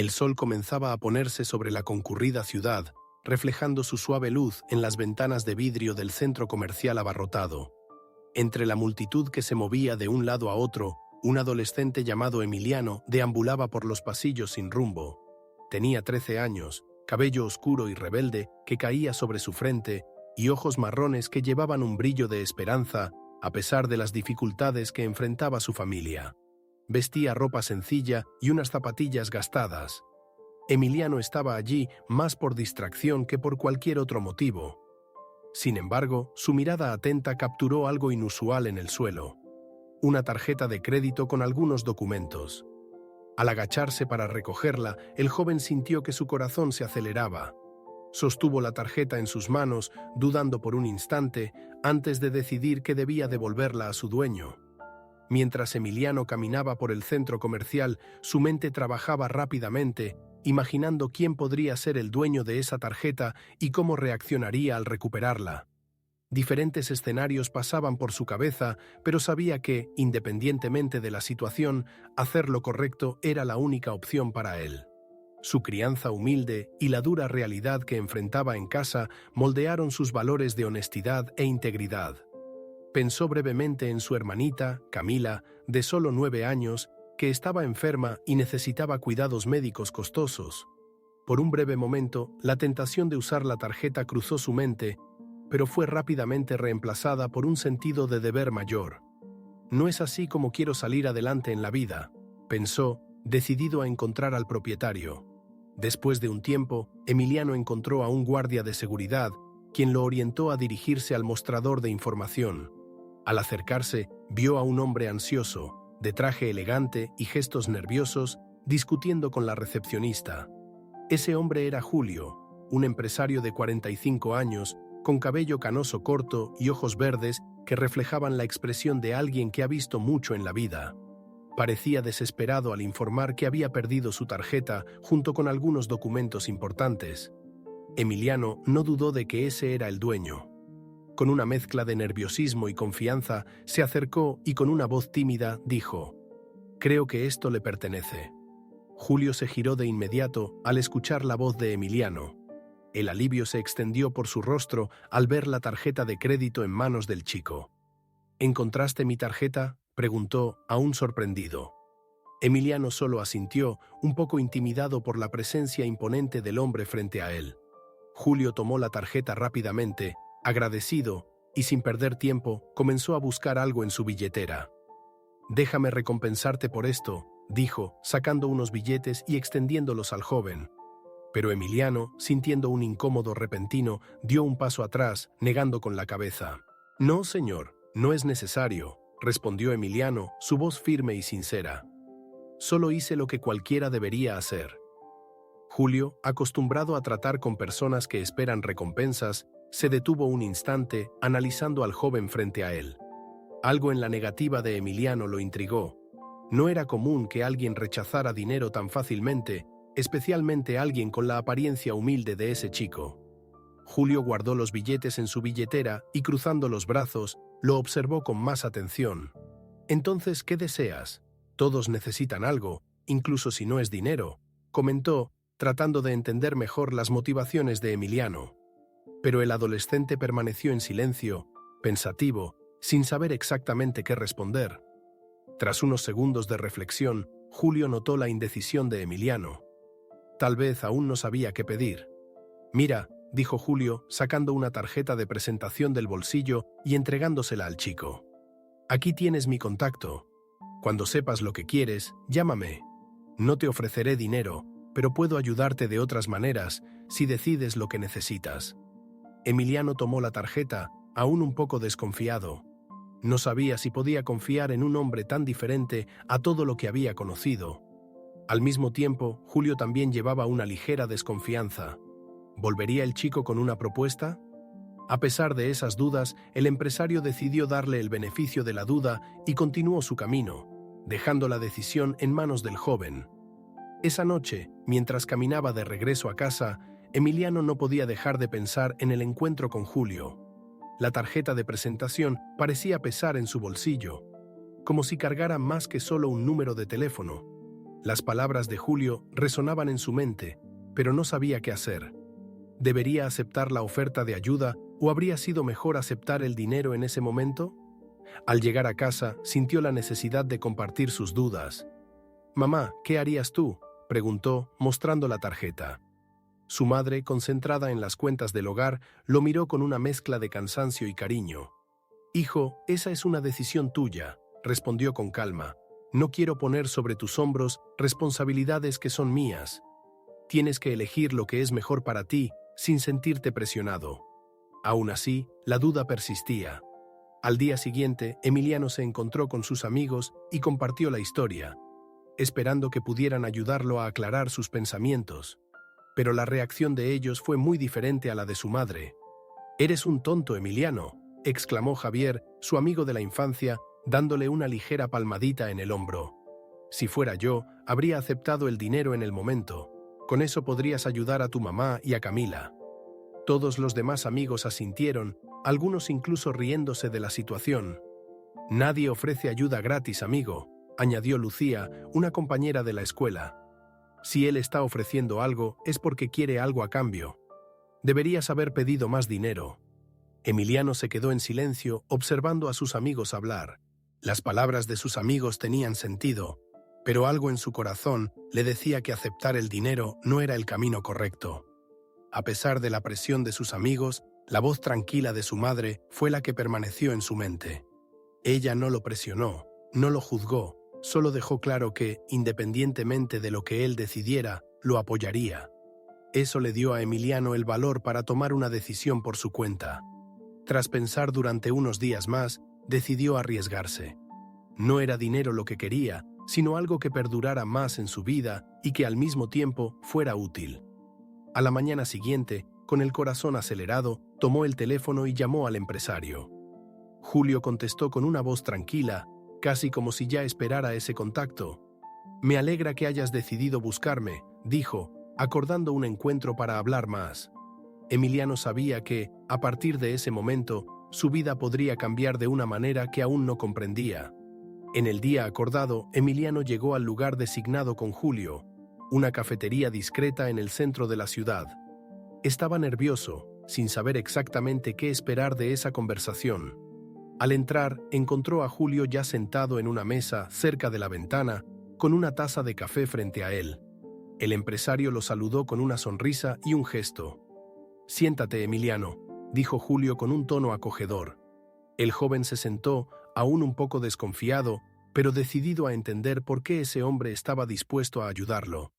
El sol comenzaba a ponerse sobre la concurrida ciudad, reflejando su suave luz en las ventanas de vidrio del centro comercial abarrotado. Entre la multitud que se movía de un lado a otro, un adolescente llamado Emiliano deambulaba por los pasillos sin rumbo. Tenía 13 años, cabello oscuro y rebelde que caía sobre su frente y ojos marrones que llevaban un brillo de esperanza a pesar de las dificultades que enfrentaba su familia. Vestía ropa sencilla y unas zapatillas gastadas. Emiliano estaba allí más por distracción que por cualquier otro motivo. Sin embargo, su mirada atenta capturó algo inusual en el suelo: una tarjeta de crédito con algunos documentos. Al agacharse para recogerla, el joven sintió que su corazón se aceleraba. Sostuvo la tarjeta en sus manos, dudando por un instante, antes de decidir que debía devolverla a su dueño. Mientras Emiliano caminaba por el centro comercial, su mente trabajaba rápidamente, imaginando quién podría ser el dueño de esa tarjeta y cómo reaccionaría al recuperarla. Diferentes escenarios pasaban por su cabeza, pero sabía que, independientemente de la situación, hacer lo correcto era la única opción para él. Su crianza humilde y la dura realidad que enfrentaba en casa moldearon sus valores de honestidad e integridad. Pensó brevemente en su hermanita, Camila, de solo 9 años, que estaba enferma y necesitaba cuidados médicos costosos. Por un breve momento, la tentación de usar la tarjeta cruzó su mente, pero fue rápidamente reemplazada por un sentido de deber mayor. No es así como quiero salir adelante en la vida, pensó, decidido a encontrar al propietario. Después de un tiempo, Emiliano encontró a un guardia de seguridad, quien lo orientó a dirigirse al mostrador de información. Al acercarse, vio a un hombre ansioso, de traje elegante y gestos nerviosos, discutiendo con la recepcionista. Ese hombre era Julio, un empresario de 45 años, con cabello canoso corto y ojos verdes que reflejaban la expresión de alguien que ha visto mucho en la vida. Parecía desesperado al informar que había perdido su tarjeta junto con algunos documentos importantes. Emiliano no dudó de que ese era el dueño. Con una mezcla de nerviosismo y confianza, se acercó y con una voz tímida dijo: «Creo que esto le pertenece». Julio se giró de inmediato al escuchar la voz de Emiliano. El alivio se extendió por su rostro al ver la tarjeta de crédito en manos del chico. «¿Encontraste mi tarjeta?», preguntó, aún sorprendido. Emiliano solo asintió, un poco intimidado por la presencia imponente del hombre frente a él. Julio tomó la tarjeta rápidamente, agradecido, y sin perder tiempo, comenzó a buscar algo en su billetera. «Déjame recompensarte por esto», dijo, sacando unos billetes y extendiéndolos al joven. Pero Emiliano, sintiendo un incómodo repentino, dio un paso atrás, negando con la cabeza. «No, señor, no es necesario», respondió Emiliano, su voz firme y sincera. «Solo hice lo que cualquiera debería hacer». Julio, acostumbrado a tratar con personas que esperan recompensas, se detuvo un instante, analizando al joven frente a él. Algo en la negativa de Emiliano lo intrigó. No era común que alguien rechazara dinero tan fácilmente, especialmente alguien con la apariencia humilde de ese chico. Julio guardó los billetes en su billetera y, cruzando los brazos, lo observó con más atención. «Entonces, ¿qué deseas? Todos necesitan algo, incluso si no es dinero», comentó, tratando de entender mejor las motivaciones de Emiliano. Pero el adolescente permaneció en silencio, pensativo, sin saber exactamente qué responder. Tras unos segundos de reflexión, Julio notó la indecisión de Emiliano. Tal vez aún no sabía qué pedir. «Mira», dijo Julio, sacando una tarjeta de presentación del bolsillo y entregándosela al chico. «Aquí tienes mi contacto. Cuando sepas lo que quieres, llámame. No te ofreceré dinero, pero puedo ayudarte de otras maneras si decides lo que necesitas». Emiliano tomó la tarjeta, aún un poco desconfiado. No sabía si podía confiar en un hombre tan diferente a todo lo que había conocido. Al mismo tiempo, Julio también llevaba una ligera desconfianza. ¿Volvería el chico con una propuesta? A pesar de esas dudas, el empresario decidió darle el beneficio de la duda y continuó su camino, dejando la decisión en manos del joven. Esa noche, mientras caminaba de regreso a casa, Emiliano no podía dejar de pensar en el encuentro con Julio. La tarjeta de presentación parecía pesar en su bolsillo, como si cargara más que solo un número de teléfono. Las palabras de Julio resonaban en su mente, pero no sabía qué hacer. ¿Debería aceptar la oferta de ayuda o habría sido mejor aceptar el dinero en ese momento? Al llegar a casa, sintió la necesidad de compartir sus dudas. «Mamá, ¿qué harías tú?», preguntó, mostrando la tarjeta. Su madre, concentrada en las cuentas del hogar, lo miró con una mezcla de cansancio y cariño. «Hijo, esa es una decisión tuya», respondió con calma. «No quiero poner sobre tus hombros responsabilidades que son mías. Tienes que elegir lo que es mejor para ti, sin sentirte presionado». Aún así, la duda persistía. Al día siguiente, Emiliano se encontró con sus amigos y compartió la historia, esperando que pudieran ayudarlo a aclarar sus pensamientos. Pero la reacción de ellos fue muy diferente a la de su madre. «Eres un tonto, Emiliano», exclamó Javier, su amigo de la infancia, dándole una ligera palmadita en el hombro. «Si fuera yo, habría aceptado el dinero en el momento. Con eso podrías ayudar a tu mamá y a Camila». Todos los demás amigos asintieron, algunos incluso riéndose de la situación. «Nadie ofrece ayuda gratis, amigo», añadió Lucía, una compañera de la escuela. «Si él está ofreciendo algo, es porque quiere algo a cambio. Deberías haber pedido más dinero». Emiliano se quedó en silencio, observando a sus amigos hablar. Las palabras de sus amigos tenían sentido, pero algo en su corazón le decía que aceptar el dinero no era el camino correcto. A pesar de la presión de sus amigos, la voz tranquila de su madre fue la que permaneció en su mente. Ella no lo presionó, no lo juzgó, solo dejó claro que, independientemente de lo que él decidiera, lo apoyaría. Eso le dio a Emiliano el valor para tomar una decisión por su cuenta. Tras pensar durante unos días más, decidió arriesgarse. No era dinero lo que quería, sino algo que perdurara más en su vida y que al mismo tiempo fuera útil. A la mañana siguiente, con el corazón acelerado, tomó el teléfono y llamó al empresario. Julio contestó con una voz tranquila, casi como si ya esperara ese contacto. «Me alegra que hayas decidido buscarme», dijo, acordando un encuentro para hablar más. Emiliano sabía que, a partir de ese momento, su vida podría cambiar de una manera que aún no comprendía. En el día acordado, Emiliano llegó al lugar designado con Julio, una cafetería discreta en el centro de la ciudad. Estaba nervioso, sin saber exactamente qué esperar de esa conversación. Al entrar, encontró a Julio ya sentado en una mesa cerca de la ventana, con una taza de café frente a él. El empresario lo saludó con una sonrisa y un gesto. «Siéntate, Emiliano», dijo Julio con un tono acogedor. El joven se sentó, aún un poco desconfiado, pero decidido a entender por qué ese hombre estaba dispuesto a ayudarlo.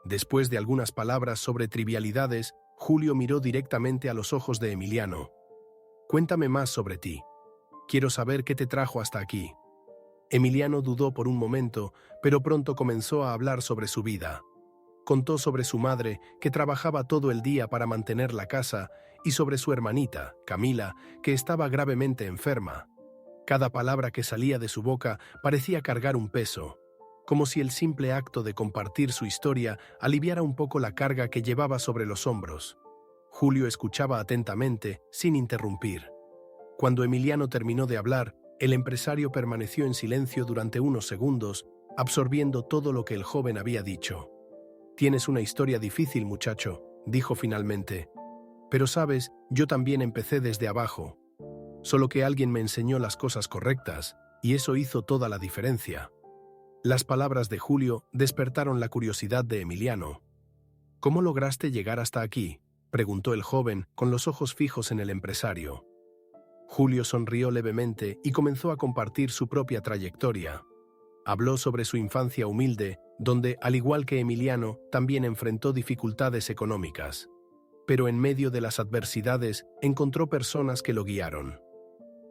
Después de algunas palabras sobre trivialidades, Julio miró directamente a los ojos de Emiliano. «Cuéntame más sobre ti. Quiero saber qué te trajo hasta aquí». Emiliano dudó por un momento, pero pronto comenzó a hablar sobre su vida. Contó sobre su madre, que trabajaba todo el día para mantener la casa, y sobre su hermanita, Camila, que estaba gravemente enferma. Cada palabra que salía de su boca parecía cargar un peso, como si el simple acto de compartir su historia aliviara un poco la carga que llevaba sobre los hombros. Julio escuchaba atentamente, sin interrumpir. Cuando Emiliano terminó de hablar, el empresario permaneció en silencio durante unos segundos, absorbiendo todo lo que el joven había dicho. «Tienes una historia difícil, muchacho», dijo finalmente. «Pero sabes, yo también empecé desde abajo. Solo que alguien me enseñó las cosas correctas, y eso hizo toda la diferencia». Las palabras de Julio despertaron la curiosidad de Emiliano. «¿Cómo lograste llegar hasta aquí?», preguntó el joven, con los ojos fijos en el empresario. Julio sonrió levemente y comenzó a compartir su propia trayectoria. Habló sobre su infancia humilde, donde, al igual que Emiliano, también enfrentó dificultades económicas. Pero en medio de las adversidades, encontró personas que lo guiaron.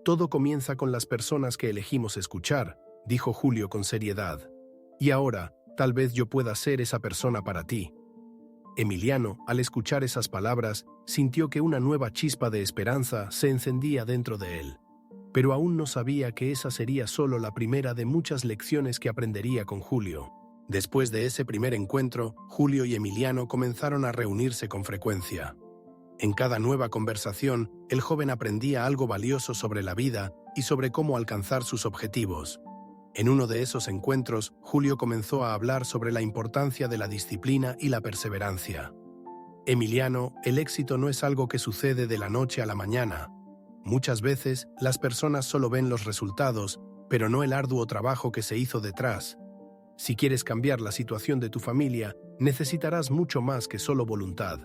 «Todo comienza con las personas que elegimos escuchar», dijo Julio con seriedad. «Y ahora, tal vez yo pueda ser esa persona para ti». Emiliano, al escuchar esas palabras, sintió que una nueva chispa de esperanza se encendía dentro de él. Pero aún no sabía que esa sería solo la primera de muchas lecciones que aprendería con Julio. Después de ese primer encuentro, Julio y Emiliano comenzaron a reunirse con frecuencia. En cada nueva conversación, el joven aprendía algo valioso sobre la vida y sobre cómo alcanzar sus objetivos. En uno de esos encuentros, Julio comenzó a hablar sobre la importancia de la disciplina y la perseverancia. Emiliano, el éxito no es algo que sucede de la noche a la mañana. Muchas veces, las personas solo ven los resultados, pero no el arduo trabajo que se hizo detrás. Si quieres cambiar la situación de tu familia, necesitarás mucho más que solo voluntad.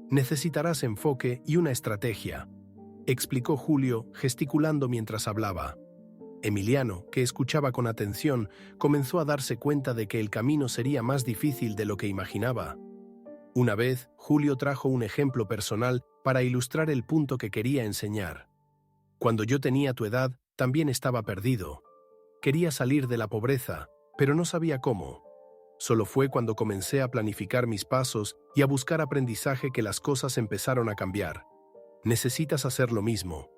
Necesitarás enfoque y una estrategia, explicó Julio, gesticulando mientras hablaba. Emiliano, que escuchaba con atención, comenzó a darse cuenta de que el camino sería más difícil de lo que imaginaba. Una vez, Julio trajo un ejemplo personal para ilustrar el punto que quería enseñar. Cuando yo tenía tu edad, también estaba perdido. Quería salir de la pobreza, pero no sabía cómo. Solo fue cuando comencé a planificar mis pasos y a buscar aprendizaje que las cosas empezaron a cambiar. Necesitas hacer lo mismo.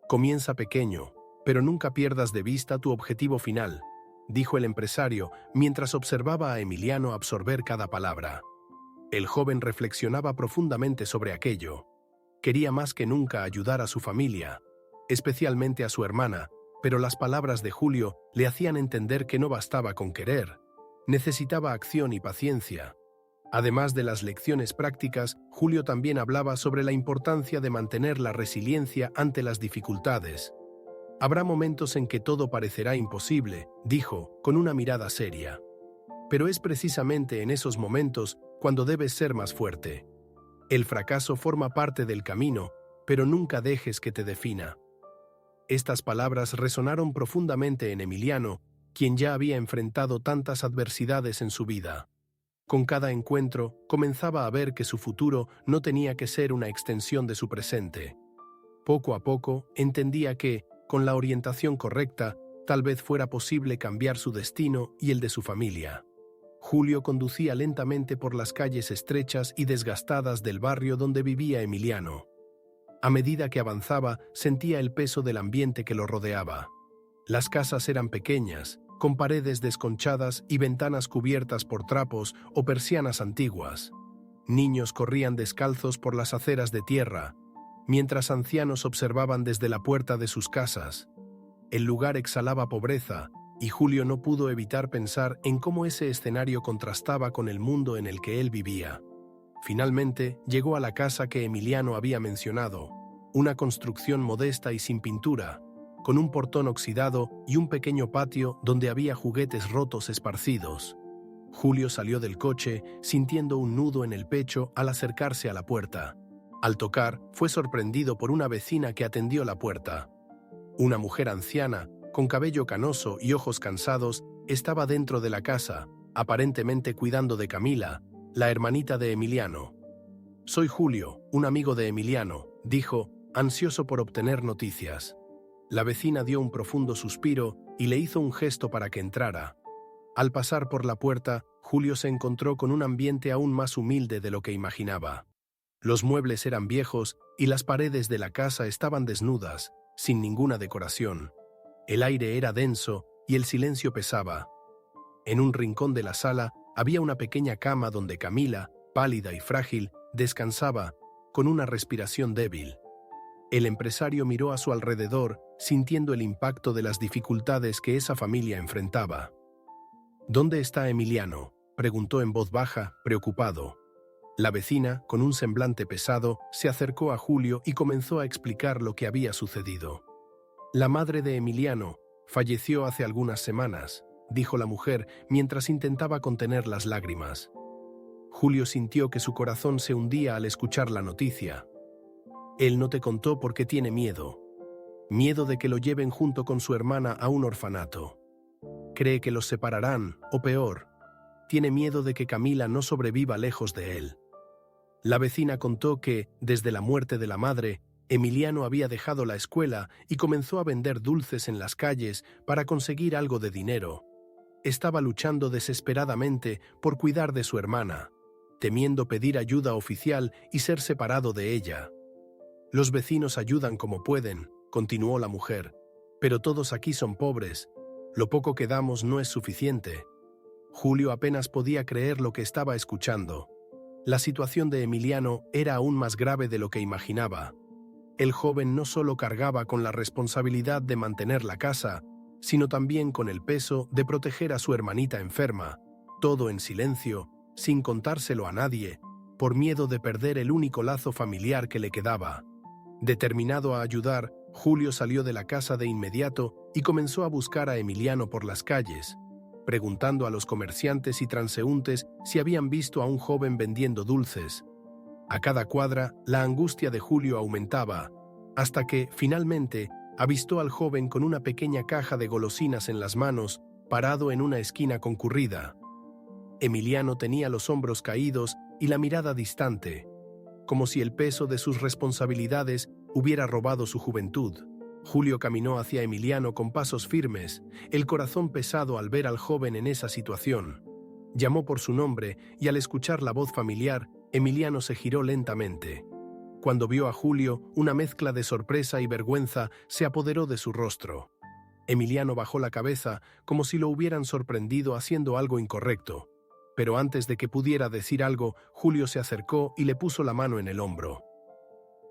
Comienza pequeño, pero nunca pierdas de vista tu objetivo final, dijo el empresario mientras observaba a Emiliano absorber cada palabra. El joven reflexionaba profundamente sobre aquello. Quería más que nunca ayudar a su familia, especialmente a su hermana, pero las palabras de Julio le hacían entender que no bastaba con querer. Necesitaba acción y paciencia. Además de las lecciones prácticas, Julio también hablaba sobre la importancia de mantener la resiliencia ante las dificultades. Habrá momentos en que todo parecerá imposible, dijo, con una mirada seria. Pero es precisamente en esos momentos cuando debes ser más fuerte. El fracaso forma parte del camino, pero nunca dejes que te defina. Estas palabras resonaron profundamente en Emiliano, quien ya había enfrentado tantas adversidades en su vida. Con cada encuentro, comenzaba a ver que su futuro no tenía que ser una extensión de su presente. Poco a poco, entendía que, con la orientación correcta, tal vez fuera posible cambiar su destino y el de su familia. Julio conducía lentamente por las calles estrechas y desgastadas del barrio donde vivía Emiliano. A medida que avanzaba, sentía el peso del ambiente que lo rodeaba. Las casas eran pequeñas, con paredes desconchadas y ventanas cubiertas por trapos o persianas antiguas. Niños corrían descalzos por las aceras de tierra, mientras ancianos observaban desde la puerta de sus casas. El lugar exhalaba pobreza, y Julio no pudo evitar pensar en cómo ese escenario contrastaba con el mundo en el que él vivía. Finalmente, llegó a la casa que Emiliano había mencionado, una construcción modesta y sin pintura, con un portón oxidado y un pequeño patio donde había juguetes rotos esparcidos. Julio salió del coche, sintiendo un nudo en el pecho al acercarse a la puerta. Al tocar, fue sorprendido por una vecina que atendió la puerta. Una mujer anciana, con cabello canoso y ojos cansados, estaba dentro de la casa, aparentemente cuidando de Camila, la hermanita de Emiliano. «Soy Julio, un amigo de Emiliano», dijo, ansioso por obtener noticias. La vecina dio un profundo suspiro y le hizo un gesto para que entrara. Al pasar por la puerta, Julio se encontró con un ambiente aún más humilde de lo que imaginaba. Los muebles eran viejos y las paredes de la casa estaban desnudas, sin ninguna decoración. El aire era denso y el silencio pesaba. En un rincón de la sala había una pequeña cama donde Camila, pálida y frágil, descansaba, con una respiración débil. El empresario miró a su alrededor, sintiendo el impacto de las dificultades que esa familia enfrentaba. «¿Dónde está Emiliano?», preguntó en voz baja, preocupado. La vecina, con un semblante pesado, se acercó a Julio y comenzó a explicar lo que había sucedido. «La madre de Emiliano falleció hace algunas semanas», dijo la mujer mientras intentaba contener las lágrimas. Julio sintió que su corazón se hundía al escuchar la noticia. «Él no te contó porque tiene miedo. Miedo de que lo lleven junto con su hermana a un orfanato. Cree que los separarán, o peor, tiene miedo de que Camila no sobreviva lejos de él». La vecina contó que, desde la muerte de la madre, Emiliano había dejado la escuela y comenzó a vender dulces en las calles para conseguir algo de dinero. Estaba luchando desesperadamente por cuidar de su hermana, temiendo pedir ayuda oficial y ser separado de ella. «Los vecinos ayudan como pueden», continuó la mujer, «pero todos aquí son pobres. Lo poco que damos no es suficiente». Julio apenas podía creer lo que estaba escuchando. La situación de Emiliano era aún más grave de lo que imaginaba. El joven no solo cargaba con la responsabilidad de mantener la casa, sino también con el peso de proteger a su hermanita enferma, todo en silencio, sin contárselo a nadie, por miedo de perder el único lazo familiar que le quedaba. Determinado a ayudar, Julio salió de la casa de inmediato y comenzó a buscar a Emiliano por las calles, preguntando a los comerciantes y transeúntes si habían visto a un joven vendiendo dulces. A cada cuadra, la angustia de Julio aumentaba, hasta que, finalmente, avistó al joven con una pequeña caja de golosinas en las manos, parado en una esquina concurrida. Emiliano tenía los hombros caídos y la mirada distante, como si el peso de sus responsabilidades hubiera robado su juventud. Julio caminó hacia Emiliano con pasos firmes, el corazón pesado al ver al joven en esa situación. Llamó por su nombre y al escuchar la voz familiar, Emiliano se giró lentamente. Cuando vio a Julio, una mezcla de sorpresa y vergüenza se apoderó de su rostro. Emiliano bajó la cabeza como si lo hubieran sorprendido haciendo algo incorrecto. Pero antes de que pudiera decir algo, Julio se acercó y le puso la mano en el hombro.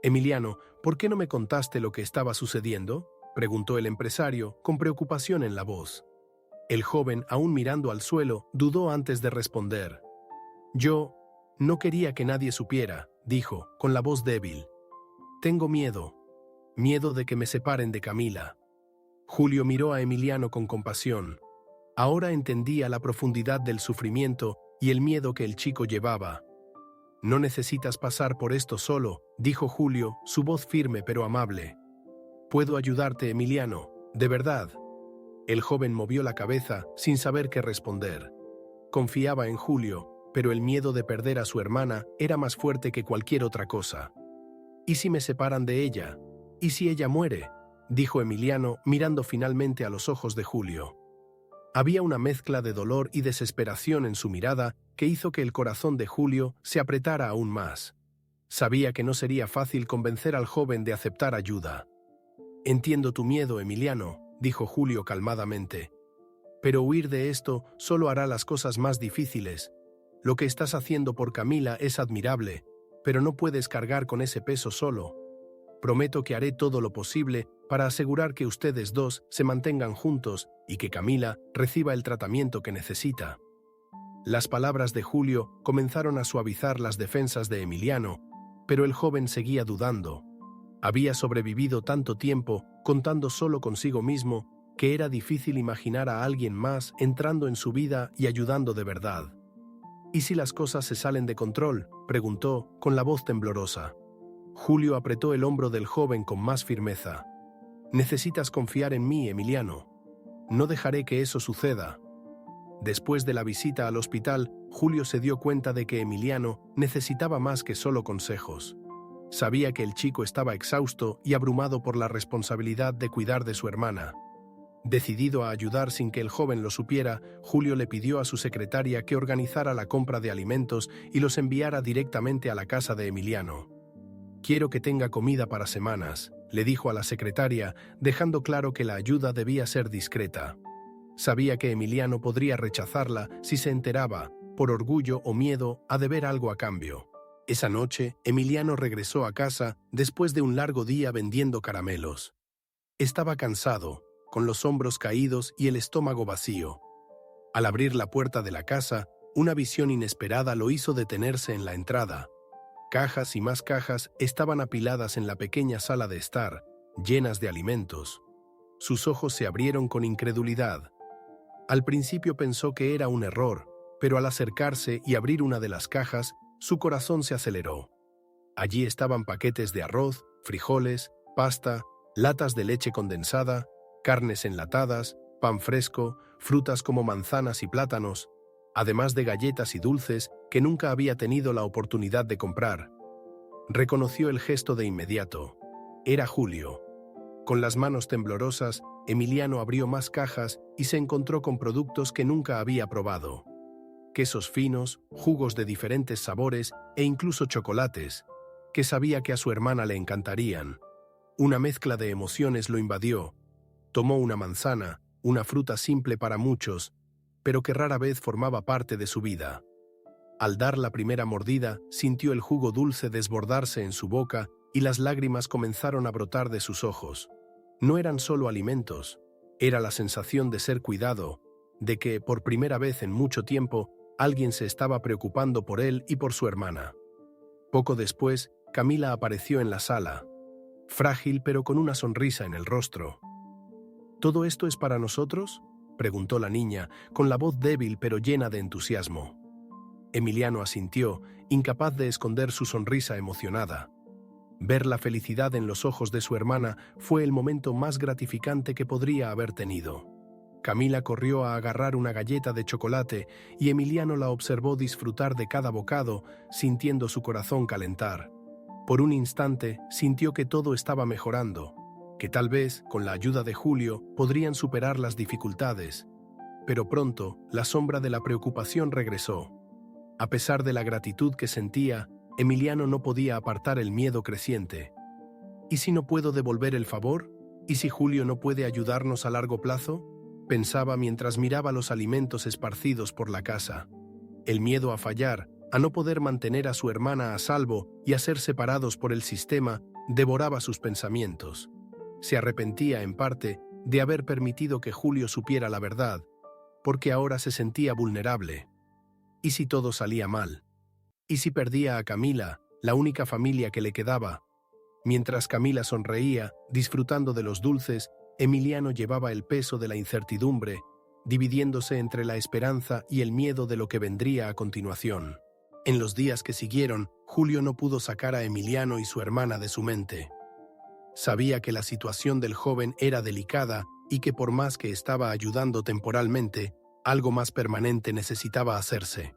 «Emiliano, ¿por qué no me contaste lo que estaba sucediendo?», preguntó el empresario, con preocupación en la voz. El joven, aún mirando al suelo, dudó antes de responder. «Yo no quería que nadie supiera», dijo, con la voz débil. «Tengo miedo de que me separen de Camila». Julio miró a Emiliano con compasión. Ahora entendía la profundidad del sufrimiento y el miedo que el chico llevaba. «No necesitas pasar por esto solo», dijo Julio, su voz firme pero amable. «Puedo ayudarte, Emiliano, de verdad». El joven movió la cabeza sin saber qué responder. Confiaba en Julio, pero el miedo de perder a su hermana era más fuerte que cualquier otra cosa. «¿Y si me separan de ella? ¿Y si ella muere?», dijo Emiliano, mirando finalmente a los ojos de Julio. Había una mezcla de dolor y desesperación en su mirada que hizo que el corazón de Julio se apretara aún más. Sabía que no sería fácil convencer al joven de aceptar ayuda. «Entiendo tu miedo, Emiliano», dijo Julio calmadamente. «Pero huir de esto solo hará las cosas más difíciles. Lo que estás haciendo por Camila es admirable, pero no puedes cargar con ese peso solo. Prometo que haré todo lo posible para asegurar que ustedes dos se mantengan juntos y que Camila reciba el tratamiento que necesita». Las palabras de Julio comenzaron a suavizar las defensas de Emiliano, pero el joven seguía dudando. Había sobrevivido tanto tiempo contando solo consigo mismo que era difícil imaginar a alguien más entrando en su vida y ayudando de verdad. «¿Y si las cosas se salen de control?», preguntó con la voz temblorosa. Julio apretó el hombro del joven con más firmeza. «Necesitas confiar en mí, Emiliano. No dejaré que eso suceda». Después de la visita al hospital, Julio se dio cuenta de que Emiliano necesitaba más que solo consejos. Sabía que el chico estaba exhausto y abrumado por la responsabilidad de cuidar de su hermana. Decidido a ayudar sin que el joven lo supiera, Julio le pidió a su secretaria que organizara la compra de alimentos y los enviara directamente a la casa de Emiliano. «Quiero que tenga comida para semanas», le dijo a la secretaria, dejando claro que la ayuda debía ser discreta. Sabía que Emiliano podría rechazarla si se enteraba, por orgullo o miedo a deber algo a cambio. Esa noche, Emiliano regresó a casa después de un largo día vendiendo caramelos. Estaba cansado, con los hombros caídos y el estómago vacío. Al abrir la puerta de la casa, una visión inesperada lo hizo detenerse en la entrada. Cajas y más cajas estaban apiladas en la pequeña sala de estar, llenas de alimentos. Sus ojos se abrieron con incredulidad. Al principio pensó que era un error, pero al acercarse y abrir una de las cajas, su corazón se aceleró. Allí estaban paquetes de arroz, frijoles, pasta, latas de leche condensada, carnes enlatadas, pan fresco, frutas como manzanas y plátanos, además de galletas y dulces que nunca había tenido la oportunidad de comprar. Reconoció el gesto de inmediato. Era Julio. Con las manos temblorosas, Emiliano abrió más cajas y se encontró con productos que nunca había probado. Quesos finos, jugos de diferentes sabores e incluso chocolates, que sabía que a su hermana le encantarían. Una mezcla de emociones lo invadió. Tomó una manzana, una fruta simple para muchos, pero que rara vez formaba parte de su vida. Al dar la primera mordida, sintió el jugo dulce desbordarse en su boca y las lágrimas comenzaron a brotar de sus ojos. No eran solo alimentos, Era la sensación de ser cuidado, de que, por primera vez en mucho tiempo, alguien se estaba preocupando por él y por su hermana. Poco después, Camila apareció en la sala, frágil pero con una sonrisa en el rostro. ¿Todo esto es para nosotros?, preguntó la niña, con la voz débil pero llena de entusiasmo. Emiliano asintió, incapaz de esconder su sonrisa emocionada. Ver la felicidad en los ojos de su hermana fue el momento más gratificante que podría haber tenido. Camila corrió a agarrar una galleta de chocolate y Emiliano la observó disfrutar de cada bocado, sintiendo su corazón calentar. Por un instante sintió que todo estaba mejorando, que tal vez, con la ayuda de Julio, podrían superar las dificultades. Pero pronto, la sombra de la preocupación regresó. A pesar de la gratitud que sentía, Emiliano no podía apartar el miedo creciente. ¿Y si no puedo devolver el favor? ¿Y si Julio no puede ayudarnos a largo plazo?, pensaba mientras miraba los alimentos esparcidos por la casa. El miedo a fallar, a no poder mantener a su hermana a salvo y a ser separados por el sistema, devoraba sus pensamientos. Se arrepentía, en parte, de haber permitido que Julio supiera la verdad, porque ahora se sentía vulnerable. ¿Y si todo salía mal? ¿Y si perdía a Camila, la única familia que le quedaba? Mientras Camila sonreía, disfrutando de los dulces, Emiliano llevaba el peso de la incertidumbre, dividiéndose entre la esperanza y el miedo de lo que vendría a continuación. En los días que siguieron, Julio no pudo sacar a Emiliano y su hermana de su mente. Sabía que la situación del joven era delicada y que por más que estaba ayudando temporalmente, algo más permanente necesitaba hacerse.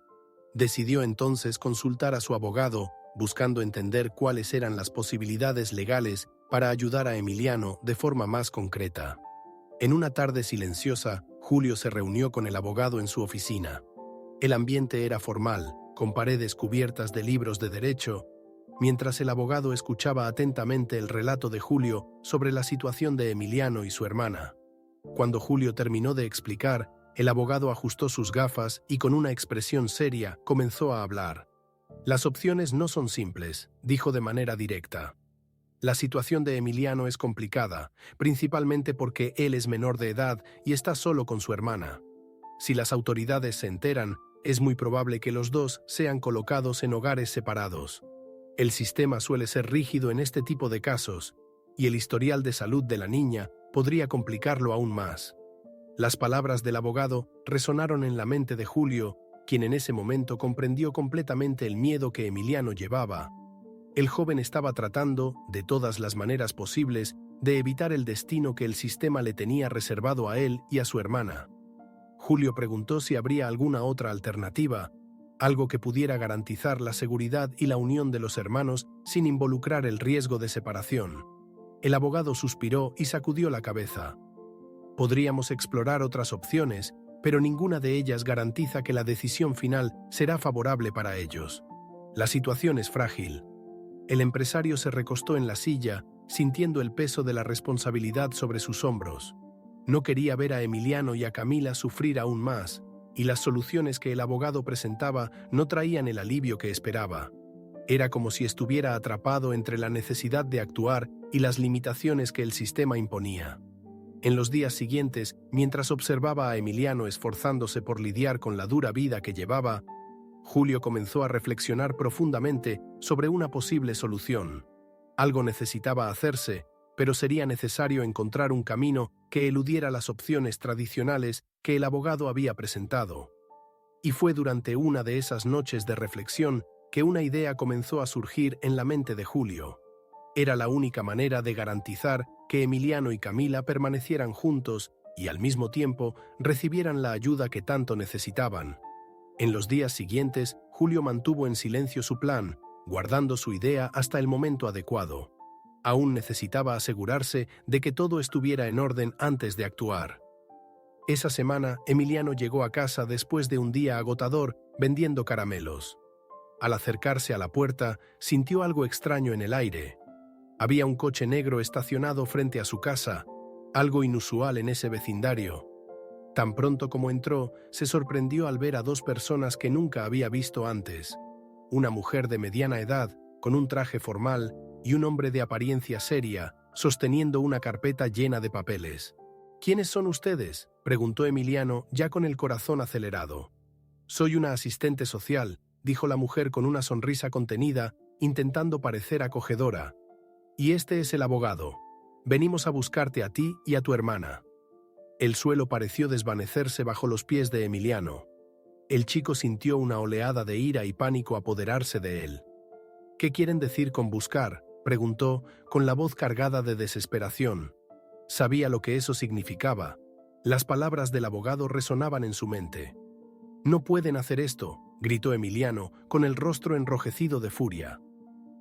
Decidió entonces consultar a su abogado, buscando entender cuáles eran las posibilidades legales para ayudar a Emiliano de forma más concreta. En una tarde silenciosa, Julio se reunió con el abogado en su oficina. El ambiente era formal, con paredes cubiertas de libros de derecho, mientras el abogado escuchaba atentamente el relato de Julio sobre la situación de Emiliano y su hermana. Cuando Julio terminó de explicar, el abogado ajustó sus gafas y con una expresión seria comenzó a hablar. «Las opciones no son simples», dijo de manera directa. «La situación de Emiliano es complicada, principalmente porque él es menor de edad y está solo con su hermana. Si las autoridades se enteran, es muy probable que los dos sean colocados en hogares separados. El sistema suele ser rígido en este tipo de casos, y el historial de salud de la niña podría complicarlo aún más». Las palabras del abogado resonaron en la mente de Julio, quien en ese momento comprendió completamente el miedo que Emiliano llevaba. El joven estaba tratando, de todas las maneras posibles, de evitar el destino que el sistema le tenía reservado a él y a su hermana. Julio preguntó si habría alguna otra alternativa, algo que pudiera garantizar la seguridad y la unión de los hermanos sin involucrar el riesgo de separación. El abogado suspiró y sacudió la cabeza. «Podríamos explorar otras opciones, pero ninguna de ellas garantiza que la decisión final será favorable para ellos. La situación es frágil». El empresario se recostó en la silla, sintiendo el peso de la responsabilidad sobre sus hombros. No quería ver a Emiliano y a Camila sufrir aún más, y las soluciones que el abogado presentaba no traían el alivio que esperaba. Era como si estuviera atrapado entre la necesidad de actuar y las limitaciones que el sistema imponía. En los días siguientes, mientras observaba a Emiliano esforzándose por lidiar con la dura vida que llevaba, Julio comenzó a reflexionar profundamente sobre una posible solución. Algo necesitaba hacerse, pero sería necesario encontrar un camino que eludiera las opciones tradicionales que el abogado había presentado. Y fue durante una de esas noches de reflexión que una idea comenzó a surgir en la mente de Julio. Era la única manera de garantizar que Emiliano y Camila permanecieran juntos y al mismo tiempo recibieran la ayuda que tanto necesitaban. En los días siguientes, Julio mantuvo en silencio su plan, guardando su idea hasta el momento adecuado. Aún necesitaba asegurarse de que todo estuviera en orden antes de actuar. Esa semana, Emiliano llegó a casa después de un día agotador vendiendo caramelos. Al acercarse a la puerta, sintió algo extraño en el aire. Había un coche negro estacionado frente a su casa, algo inusual en ese vecindario. Tan pronto como entró, se sorprendió al ver a dos personas que nunca había visto antes. Una mujer de mediana edad, con un traje formal, y un hombre de apariencia seria, sosteniendo una carpeta llena de papeles. ¿Quiénes son ustedes?, preguntó Emiliano, ya con el corazón acelerado. Soy una asistente social, dijo la mujer con una sonrisa contenida, intentando parecer acogedora. Y este es el abogado. Venimos a buscarte a ti y a tu hermana. El suelo pareció desvanecerse bajo los pies de Emiliano. El chico sintió una oleada de ira y pánico apoderarse de él. ¿Qué quieren decir con buscar?, preguntó, con la voz cargada de desesperación. Sabía lo que eso significaba. Las palabras del abogado resonaban en su mente. «No pueden hacer esto», gritó Emiliano, con el rostro enrojecido de furia.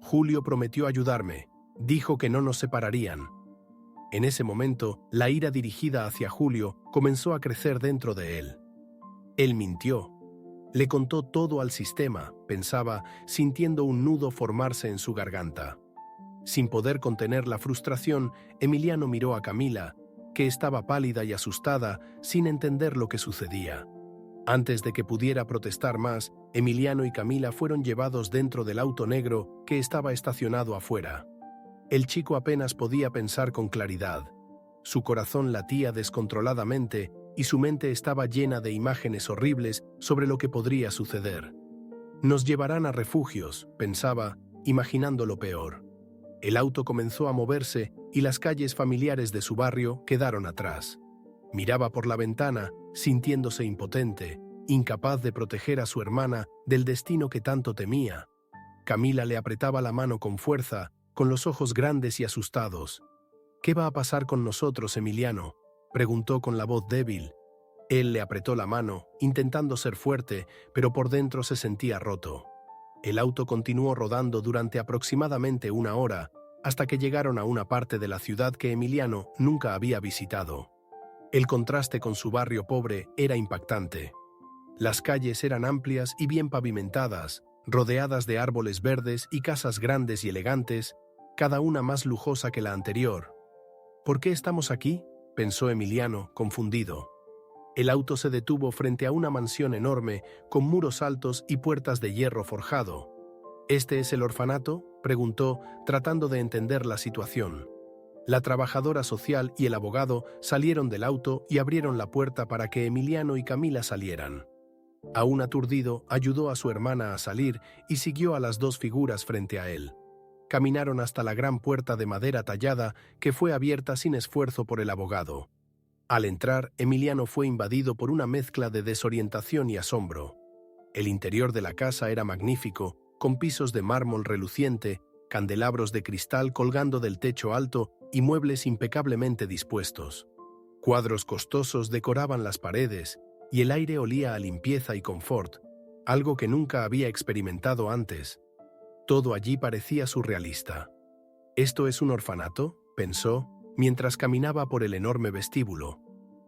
«Julio prometió ayudarme. Dijo que no nos separarían». En ese momento, la ira dirigida hacia Julio comenzó a crecer dentro de él. Él mintió. Le contó todo al sistema, pensaba, sintiendo un nudo formarse en su garganta. Sin poder contener la frustración, Emiliano miró a Camila, que estaba pálida y asustada, sin entender lo que sucedía. Antes de que pudiera protestar más, Emiliano y Camila fueron llevados dentro del auto negro que estaba estacionado afuera. El chico apenas podía pensar con claridad. Su corazón latía descontroladamente y su mente estaba llena de imágenes horribles sobre lo que podría suceder. Nos llevarán a refugios, pensaba, imaginando lo peor. El auto comenzó a moverse y las calles familiares de su barrio quedaron atrás. Miraba por la ventana, sintiéndose impotente, incapaz de proteger a su hermana del destino que tanto temía. Camila le apretaba la mano con fuerza, con los ojos grandes y asustados. «¿Qué va a pasar con nosotros, Emiliano?», preguntó con la voz débil. Él le apretó la mano, intentando ser fuerte, pero por dentro se sentía roto. El auto continuó rodando durante aproximadamente 1 hora, hasta que llegaron a una parte de la ciudad que Emiliano nunca había visitado. El contraste con su barrio pobre era impactante. Las calles eran amplias y bien pavimentadas, rodeadas de árboles verdes y casas grandes y elegantes, cada una más lujosa que la anterior. «¿Por qué estamos aquí?», pensó Emiliano, confundido. El auto se detuvo frente a una mansión enorme, con muros altos y puertas de hierro forjado. «¿Este es el orfanato?», preguntó, tratando de entender la situación. La trabajadora social y el abogado salieron del auto y abrieron la puerta para que Emiliano y Camila salieran. Aún aturdido, ayudó a su hermana a salir y siguió a las 2 figuras frente a él. Caminaron hasta la gran puerta de madera tallada que fue abierta sin esfuerzo por el abogado. Al entrar, Emiliano fue invadido por una mezcla de desorientación y asombro. El interior de la casa era magnífico, con pisos de mármol reluciente, candelabros de cristal colgando del techo alto y muebles impecablemente dispuestos. Cuadros costosos decoraban las paredes, y el aire olía a limpieza y confort, algo que nunca había experimentado antes. Todo allí parecía surrealista. «¿Esto es un orfanato?», pensó, mientras caminaba por el enorme vestíbulo.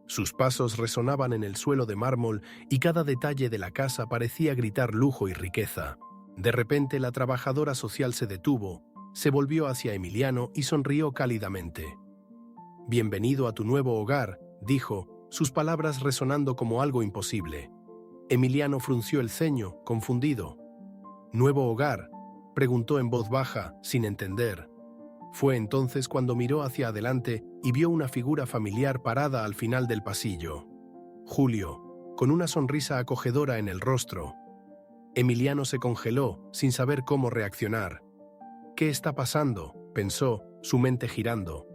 Sus pasos resonaban en el suelo de mármol y cada detalle de la casa parecía gritar lujo y riqueza. De repente la trabajadora social se detuvo, se volvió hacia Emiliano y sonrió cálidamente. «Bienvenido a tu nuevo hogar», dijo, sus palabras resonando como algo imposible. Emiliano frunció el ceño, confundido. «¿Nuevo hogar?», preguntó en voz baja, sin entender. Fue entonces cuando miró hacia adelante y vio una figura familiar parada al final del pasillo. Julio, con una sonrisa acogedora en el rostro. Emiliano se congeló, sin saber cómo reaccionar. «¿Qué está pasando?», pensó, su mente girando.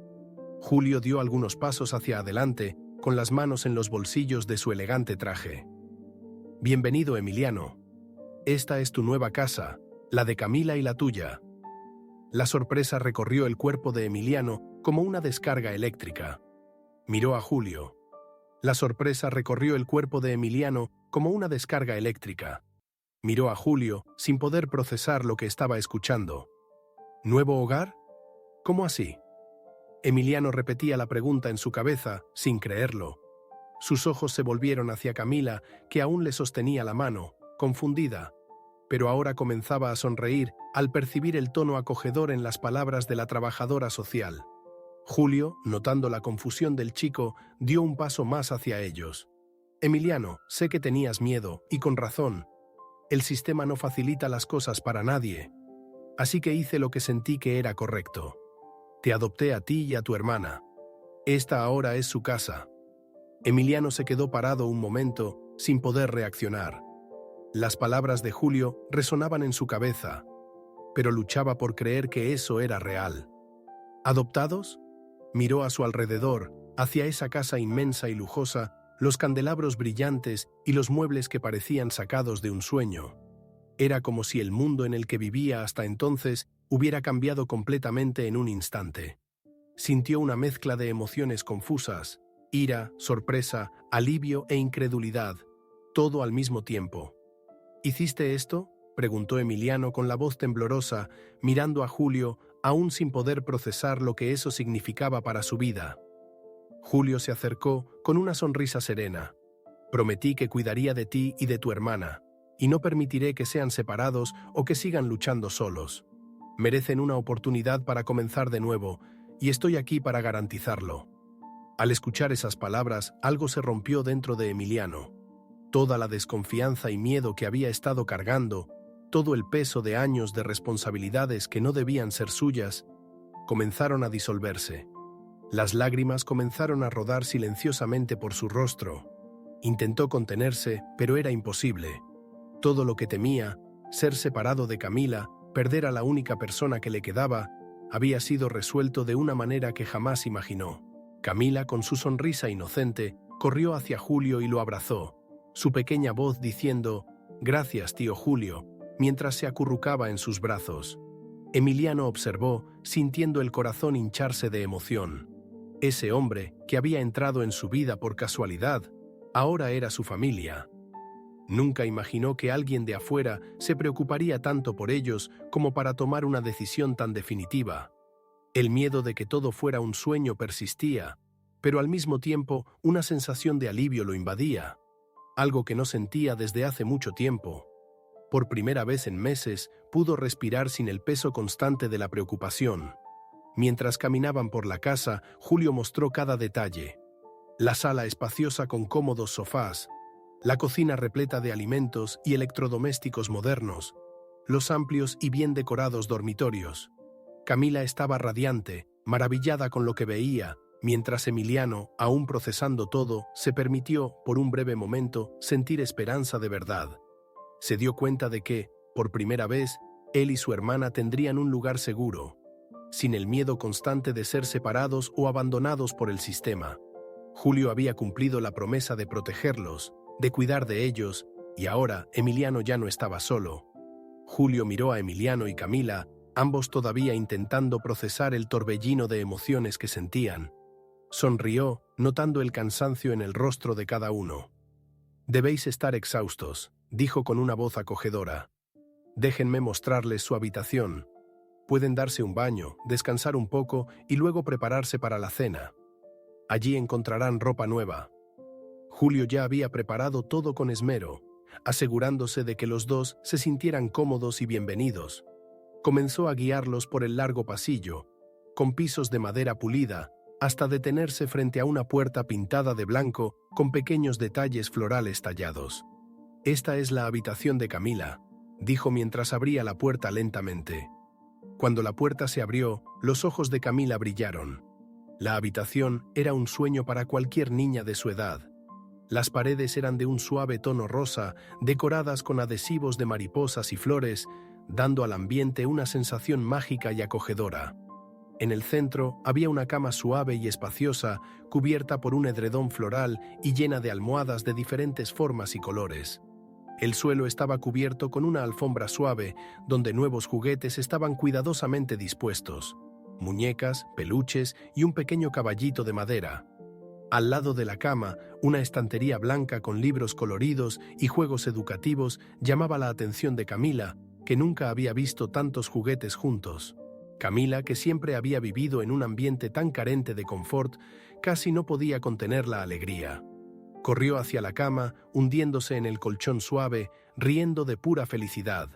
Julio dio algunos pasos hacia adelante, con las manos en los bolsillos de su elegante traje. «Bienvenido, Emiliano. Esta es tu nueva casa, la de Camila y la tuya». La sorpresa recorrió el cuerpo de Emiliano como una descarga eléctrica. Miró a Julio. La sorpresa recorrió el cuerpo de Emiliano como una descarga eléctrica. Miró a Julio sin poder procesar lo que estaba escuchando. «¿Nuevo hogar? ¿Cómo así?». Emiliano repetía la pregunta en su cabeza, sin creerlo. Sus ojos se volvieron hacia Camila, que aún le sostenía la mano, confundida, pero ahora comenzaba a sonreír al percibir el tono acogedor en las palabras de la trabajadora social. Julio, notando la confusión del chico, dio un paso más hacia ellos. «Emiliano, sé que tenías miedo, y con razón. El sistema no facilita las cosas para nadie. Así que hice lo que sentí que era correcto. Te adopté a ti y a tu hermana. Esta ahora es su casa». Emiliano se quedó parado un momento, sin poder reaccionar. Las palabras de Julio resonaban en su cabeza, pero luchaba por creer que eso era real. ¿Adoptados? Miró a su alrededor, hacia esa casa inmensa y lujosa, los candelabros brillantes y los muebles que parecían sacados de un sueño. Era como si el mundo en el que vivía hasta entonces hubiera cambiado completamente en un instante. Sintió una mezcla de emociones confusas, ira, sorpresa, alivio e incredulidad, todo al mismo tiempo. ¿Hiciste esto?, preguntó Emiliano con la voz temblorosa, mirando a Julio, aún sin poder procesar lo que eso significaba para su vida. Julio se acercó con una sonrisa serena. Prometí que cuidaría de ti y de tu hermana, y no permitiré que sean separados o que sigan luchando solos. Merecen una oportunidad para comenzar de nuevo, y estoy aquí para garantizarlo. Al escuchar esas palabras, algo se rompió dentro de Emiliano. Toda la desconfianza y miedo que había estado cargando, todo el peso de años de responsabilidades que no debían ser suyas, comenzaron a disolverse. Las lágrimas comenzaron a rodar silenciosamente por su rostro. Intentó contenerse, pero era imposible. Todo lo que temía, ser separado de Camila, perder a la única persona que le quedaba, había sido resuelto de una manera que jamás imaginó. Camila, con su sonrisa inocente, corrió hacia Julio y lo abrazó, su pequeña voz diciendo «Gracias, tío Julio», mientras se acurrucaba en sus brazos. Emiliano observó, sintiendo el corazón hincharse de emoción. Ese hombre, que había entrado en su vida por casualidad, ahora era su familia. Nunca imaginó que alguien de afuera se preocuparía tanto por ellos como para tomar una decisión tan definitiva. El miedo de que todo fuera un sueño persistía, pero al mismo tiempo una sensación de alivio lo invadía, algo que no sentía desde hace mucho tiempo. Por primera vez en meses pudo respirar sin el peso constante de la preocupación. Mientras caminaban por la casa, Julio mostró cada detalle. La sala espaciosa con cómodos sofás, la cocina repleta de alimentos y electrodomésticos modernos, los amplios y bien decorados dormitorios. Camila estaba radiante, maravillada con lo que veía, mientras Emiliano, aún procesando todo, se permitió, por un breve momento, sentir esperanza de verdad. Se dio cuenta de que, por primera vez, él y su hermana tendrían un lugar seguro, sin el miedo constante de ser separados o abandonados por el sistema. Julio había cumplido la promesa de protegerlos, de cuidar de ellos, y ahora Emiliano ya no estaba solo. Julio miró a Emiliano y Camila, ambos todavía intentando procesar el torbellino de emociones que sentían. Sonrió, notando el cansancio en el rostro de cada uno. «Debéis estar exhaustos», dijo con una voz acogedora. «Déjenme mostrarles su habitación. Pueden darse un baño, descansar un poco y luego prepararse para la cena. Allí encontrarán ropa nueva». Julio ya había preparado todo con esmero, asegurándose de que los dos se sintieran cómodos y bienvenidos. Comenzó a guiarlos por el largo pasillo, con pisos de madera pulida, hasta detenerse frente a una puerta pintada de blanco con pequeños detalles florales tallados. «Esta es la habitación de Camila», dijo mientras abría la puerta lentamente. Cuando la puerta se abrió, los ojos de Camila brillaron. La habitación era un sueño para cualquier niña de su edad. Las paredes eran de un suave tono rosa, decoradas con adhesivos de mariposas y flores, dando al ambiente una sensación mágica y acogedora. En el centro había una cama suave y espaciosa, cubierta por un edredón floral y llena de almohadas de diferentes formas y colores. El suelo estaba cubierto con una alfombra suave, donde nuevos juguetes estaban cuidadosamente dispuestos: muñecas, peluches y un pequeño caballito de madera. Al lado de la cama, una estantería blanca con libros coloridos y juegos educativos llamaba la atención de Camila, que nunca había visto tantos juguetes juntos. Camila, que siempre había vivido en un ambiente tan carente de confort, casi no podía contener la alegría. Corrió hacia la cama, hundiéndose en el colchón suave, riendo de pura felicidad.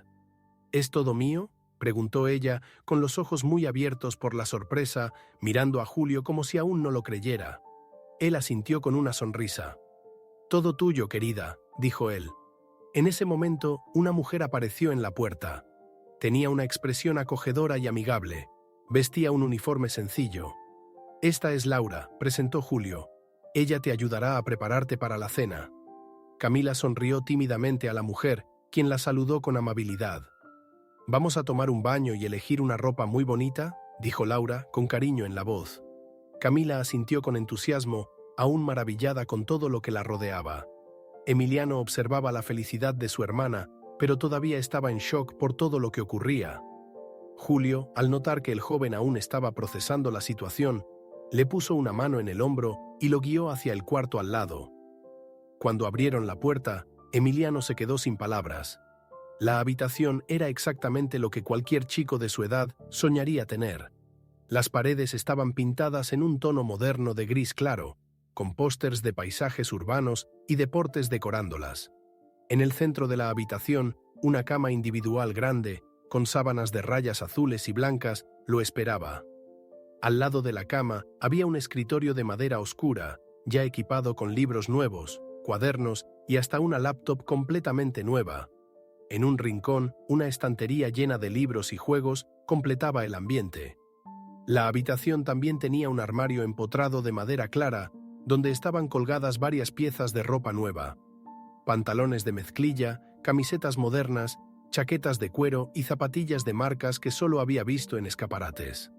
«¿Es todo mío?», preguntó ella, con los ojos muy abiertos por la sorpresa, mirando a Julio como si aún no lo creyera. Él asintió con una sonrisa. «Todo tuyo, querida», dijo él. En ese momento, una mujer apareció en la puerta. Tenía una expresión acogedora y amigable. Vestía un uniforme sencillo. «Esta es Laura», presentó Julio. Ella te ayudará a prepararte para la cena. Camila sonrió tímidamente a la mujer, quien la saludó con amabilidad. «¿Vamos a tomar un baño y elegir una ropa muy bonita?», dijo Laura, con cariño en la voz. Camila asintió con entusiasmo, aún maravillada con todo lo que la rodeaba. Emiliano observaba la felicidad de su hermana, pero todavía estaba en shock por todo lo que ocurría. Julio, al notar que el joven aún estaba procesando la situación, le puso una mano en el hombro y lo guió hacia el cuarto al lado. Cuando abrieron la puerta, Emiliano se quedó sin palabras. La habitación era exactamente lo que cualquier chico de su edad soñaría tener. Las paredes estaban pintadas en un tono moderno de gris claro, con pósters de paisajes urbanos y deportes decorándolas. En el centro de la habitación, una cama individual grande, con sábanas de rayas azules y blancas, lo esperaba. Al lado de la cama había un escritorio de madera oscura, ya equipado con libros nuevos, cuadernos y hasta una laptop completamente nueva. En un rincón, una estantería llena de libros y juegos completaba el ambiente. La habitación también tenía un armario empotrado de madera clara, donde estaban colgadas varias piezas de ropa nueva. Pantalones de mezclilla, camisetas modernas, chaquetas de cuero y zapatillas de marcas que solo había visto en escaparates.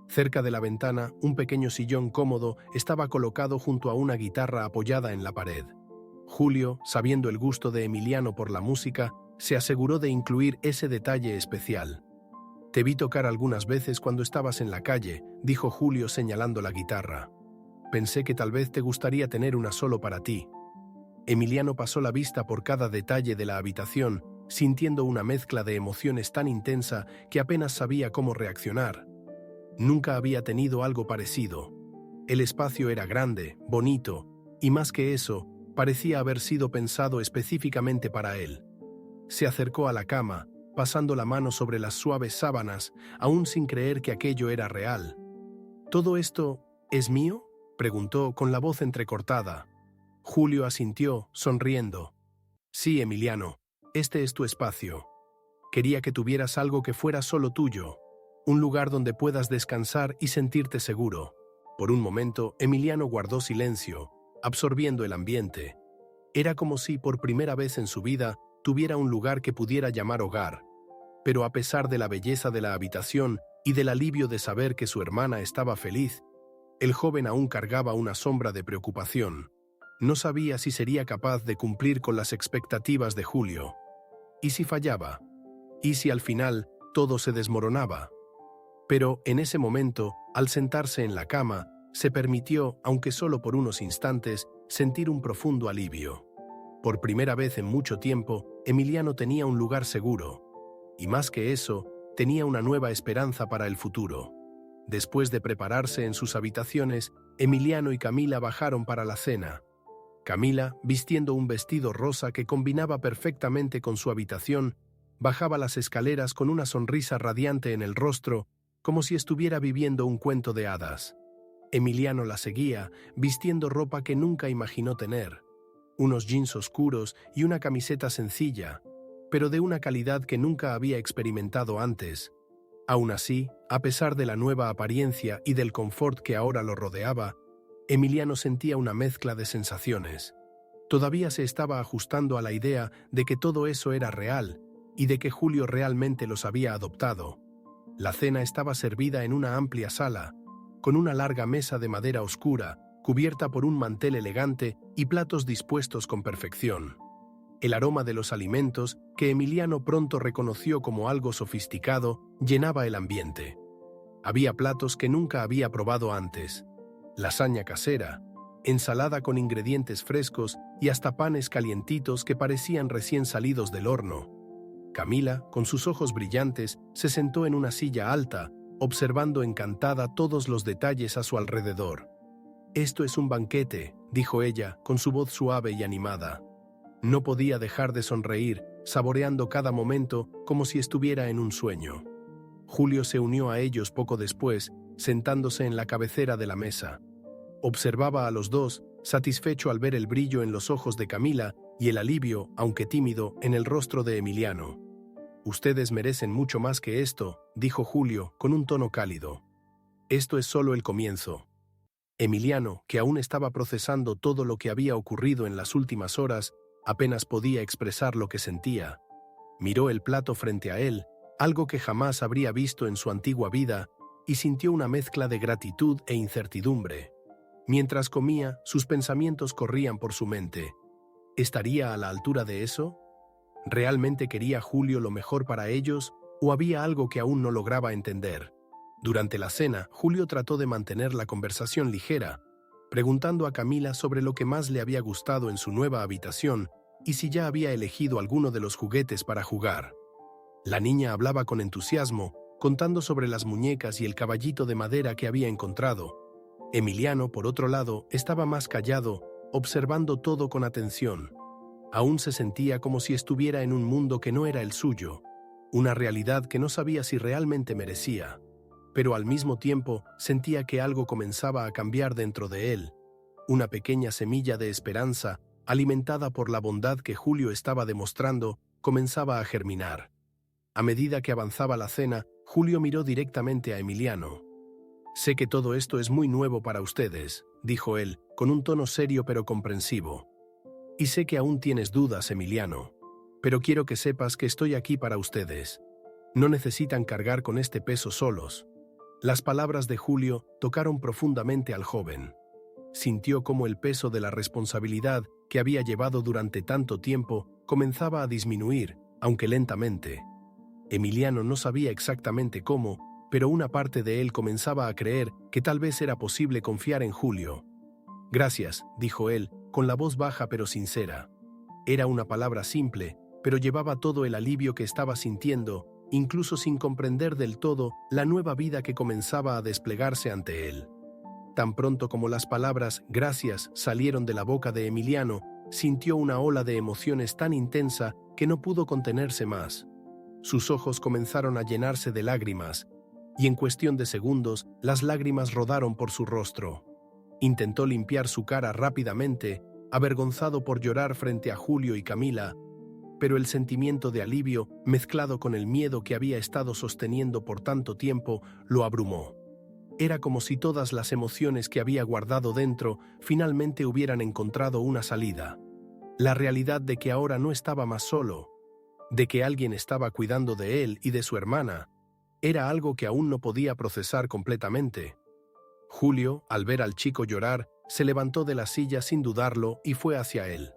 Cerca de la ventana, un pequeño sillón cómodo estaba colocado junto a una guitarra apoyada en la pared. Julio, sabiendo el gusto de Emiliano por la música, se aseguró de incluir ese detalle especial. «Te vi tocar algunas veces cuando estabas en la calle», dijo Julio señalando la guitarra. «Pensé que tal vez te gustaría tener una solo para ti». Emiliano pasó la vista por cada detalle de la habitación, sintiendo una mezcla de emociones tan intensa que apenas sabía cómo reaccionar. Nunca había tenido algo parecido. El espacio era grande, bonito, y más que eso, parecía haber sido pensado específicamente para él. Se acercó a la cama, pasando la mano sobre las suaves sábanas, aún sin creer que aquello era real. «¿Todo esto es mío?», preguntó con la voz entrecortada. Julio asintió, sonriendo. «Sí, Emiliano, este es tu espacio. Quería que tuvieras algo que fuera solo tuyo, un lugar donde puedas descansar y sentirte seguro». Por un momento, Emiliano guardó silencio, absorbiendo el ambiente. Era como si, por primera vez en su vida, tuviera un lugar que pudiera llamar hogar. Pero a pesar de la belleza de la habitación y del alivio de saber que su hermana estaba feliz, el joven aún cargaba una sombra de preocupación. No sabía si sería capaz de cumplir con las expectativas de Julio. ¿Y si fallaba? ¿Y si al final todo se desmoronaba? Pero en ese momento, al sentarse en la cama, se permitió, aunque solo por unos instantes, sentir un profundo alivio. Por primera vez en mucho tiempo, Emiliano tenía un lugar seguro. Y más que eso, tenía una nueva esperanza para el futuro. Después de prepararse en sus habitaciones, Emiliano y Camila bajaron para la cena. Camila, vistiendo un vestido rosa que combinaba perfectamente con su habitación, bajaba las escaleras con una sonrisa radiante en el rostro, como si estuviera viviendo un cuento de hadas. Emiliano la seguía, vistiendo ropa que nunca imaginó tener. Unos jeans oscuros y una camiseta sencilla, pero de una calidad que nunca había experimentado antes. Aún así, a pesar de la nueva apariencia y del confort que ahora lo rodeaba, Emiliano sentía una mezcla de sensaciones. Todavía se estaba ajustando a la idea de que todo eso era real y de que Julio realmente los había adoptado. La cena estaba servida en una amplia sala, con una larga mesa de madera oscura, cubierta por un mantel elegante y platos dispuestos con perfección. El aroma de los alimentos, que Emiliano pronto reconoció como algo sofisticado, llenaba el ambiente. Había platos que nunca había probado antes: lasaña casera, ensalada con ingredientes frescos y hasta panes calientitos que parecían recién salidos del horno. Camila, con sus ojos brillantes, se sentó en una silla alta, observando encantada todos los detalles a su alrededor. «Esto es un banquete», dijo ella, con su voz suave y animada. No podía dejar de sonreír, saboreando cada momento como si estuviera en un sueño. Julio se unió a ellos poco después, sentándose en la cabecera de la mesa. Observaba a los dos, satisfecho al ver el brillo en los ojos de Camila y el alivio, aunque tímido, en el rostro de Emiliano. «Ustedes merecen mucho más que esto», dijo Julio, con un tono cálido. «Esto es solo el comienzo». Emiliano, que aún estaba procesando todo lo que había ocurrido en las últimas horas, apenas podía expresar lo que sentía. Miró el plato frente a él, algo que jamás habría visto en su antigua vida, y sintió una mezcla de gratitud e incertidumbre. Mientras comía, sus pensamientos corrían por su mente. ¿Estaría a la altura de eso? ¿Realmente quería Julio lo mejor para ellos, o había algo que aún no lograba entender? Durante la cena, Julio trató de mantener la conversación ligera, preguntando a Camila sobre lo que más le había gustado en su nueva habitación y si ya había elegido alguno de los juguetes para jugar. La niña hablaba con entusiasmo, contando sobre las muñecas y el caballito de madera que había encontrado. Emiliano, por otro lado, estaba más callado, observando todo con atención. Aún se sentía como si estuviera en un mundo que no era el suyo, una realidad que no sabía si realmente merecía. Pero al mismo tiempo sentía que algo comenzaba a cambiar dentro de él. Una pequeña semilla de esperanza, alimentada por la bondad que Julio estaba demostrando, comenzaba a germinar. A medida que avanzaba la cena, Julio miró directamente a Emiliano. «Sé que todo esto es muy nuevo para ustedes», dijo él, con un tono serio pero comprensivo. «Y sé que aún tienes dudas, Emiliano. Pero quiero que sepas que estoy aquí para ustedes. No necesitan cargar con este peso solos». Las palabras de Julio tocaron profundamente al joven. Sintió cómo el peso de la responsabilidad que había llevado durante tanto tiempo comenzaba a disminuir, aunque lentamente. Emiliano no sabía exactamente cómo, pero una parte de él comenzaba a creer que tal vez era posible confiar en Julio. «Gracias», dijo él, con la voz baja pero sincera. Era una palabra simple, pero llevaba todo el alivio que estaba sintiendo, incluso sin comprender del todo la nueva vida que comenzaba a desplegarse ante él. Tan pronto como las palabras «gracias» salieron de la boca de Emiliano, sintió una ola de emociones tan intensa que no pudo contenerse más. Sus ojos comenzaron a llenarse de lágrimas, y en cuestión de segundos las lágrimas rodaron por su rostro. Intentó limpiar su cara rápidamente, avergonzado por llorar frente a Julio y Camila, pero el sentimiento de alivio, mezclado con el miedo que había estado sosteniendo por tanto tiempo, lo abrumó. Era como si todas las emociones que había guardado dentro finalmente hubieran encontrado una salida. La realidad de que ahora no estaba más solo, de que alguien estaba cuidando de él y de su hermana, era algo que aún no podía procesar completamente. Julio, al ver al chico llorar, se levantó de la silla sin dudarlo y fue hacia él.